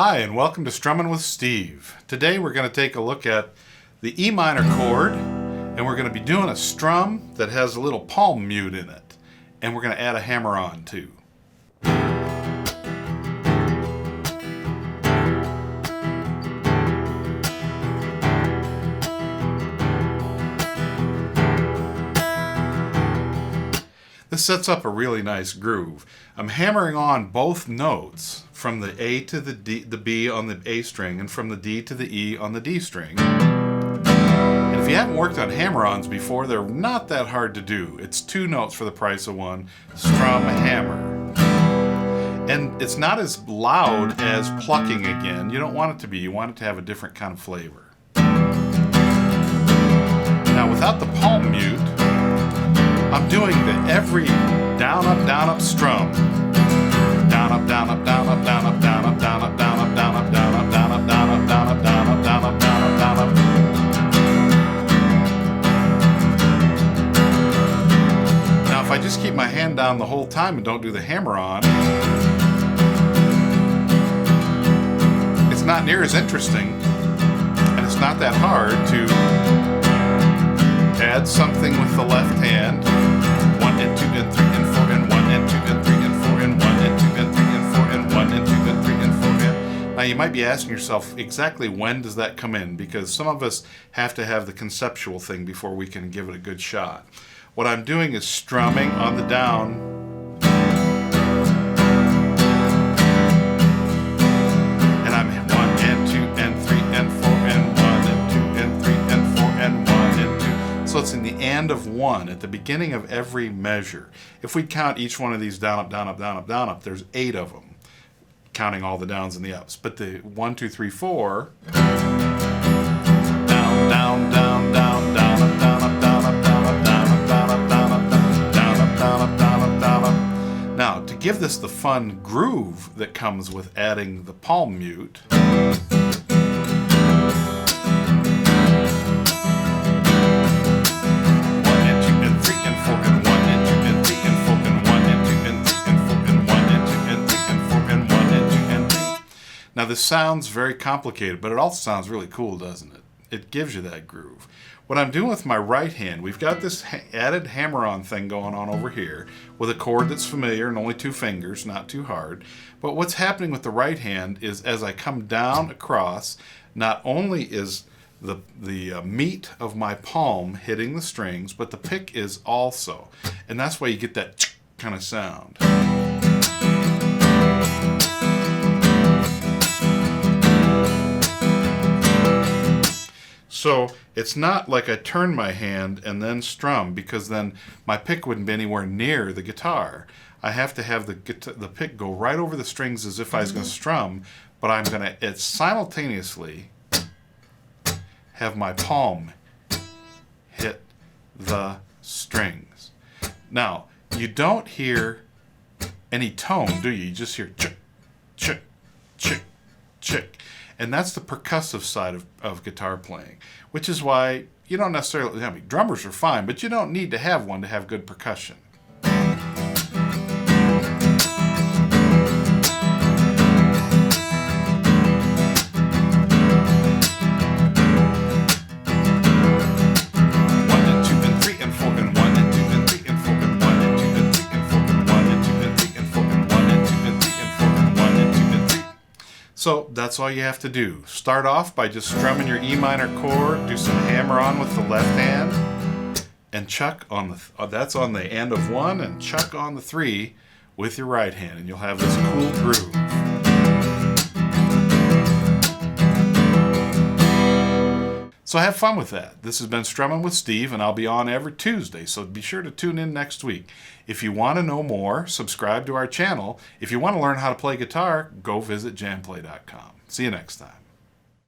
Hi, and welcome to Strummin' with Steve. Today we're going to take a look at the E minor chord, and we're going to be doing a strum that has a little palm mute in it. And we're going to add a hammer-on too. This sets up a really nice groove. I'm hammering on both notes from the A to the D, the B on the A string, and from the D to the E on the D string. And if you haven't worked on hammer-ons before, they're not that hard to do. It's 2 notes for the price of 1. Strum, hammer. And it's not as loud as plucking again. You don't want it to be. You want it to have a different kind of flavor. Now, without the palm mute, I'm doing the every down up strum. Down up, down up, down up, down up, down up, down up, down up, down up, down up, down up, down up, down up, down up, down up, down up, down up. Now if I just keep my hand down the whole time and don't do the hammer-on, it's not near as interesting, and it's not that hard to add something with the left hand. 1 and 2 and 3 and 4 and 1 and 2 and 3 and 4 and 1 and 2 and 3 and 4 and 1 and 2 and 3 and 4 and. Now you might be asking yourself, exactly when does that come in? Because some of us have to have the conceptual thing before we can give it a good shot. What I'm doing is strumming on the down, and I'm 1 and 2 and 3 and 4 and 1 and 2 and 3 and 4 and 1 and 2. So it's in the and of 1 at the beginning of every measure. If we count each one of these down, up, down, up, down, up, down, up, there's 8 of them, counting all the downs and the ups. But the 1, 2, 3, 4, down, down, down, down, down, up, down, up, down, up, down, up, down, up, down, up, down, up, down, up, down, up, down, up, down, up. Now, to give this the fun groove that comes with adding the palm mute, now this sounds very complicated, but it also sounds really cool, doesn't it? It gives you that groove. What I'm doing with my right hand, we've got this added hammer-on thing going on over here with a chord that's familiar and only 2 fingers, not too hard. But what's happening with the right hand is as I come down across, not only is the meat of my palm hitting the strings, but the pick is also. And that's why you get that kind of sound. So it's not like I turn my hand and then strum, because then my pick wouldn't be anywhere near the guitar. I have to have the pick go right over the strings as if I was going to strum, but I'm going to simultaneously have my palm hit the strings. Now, you don't hear any tone, do you? You just hear chick, chick, chick, chick. And that's the percussive side of guitar playing, which is why you don't necessarily, I mean, drummers are fine, but you don't need to have one to have good percussion. So that's all you have to do. Start off by just strumming your E minor chord, do some hammer-on with the left hand, and chuck on the, that's on the end of 1, and chuck on the 3 with your right hand, and you'll have this cool groove. So have fun with that. This has been Strummin' with Steve, and I'll be on every Tuesday, so be sure to tune in next week. If you want to know more, subscribe to our channel. If you want to learn how to play guitar, go visit JamPlay.com. See you next time.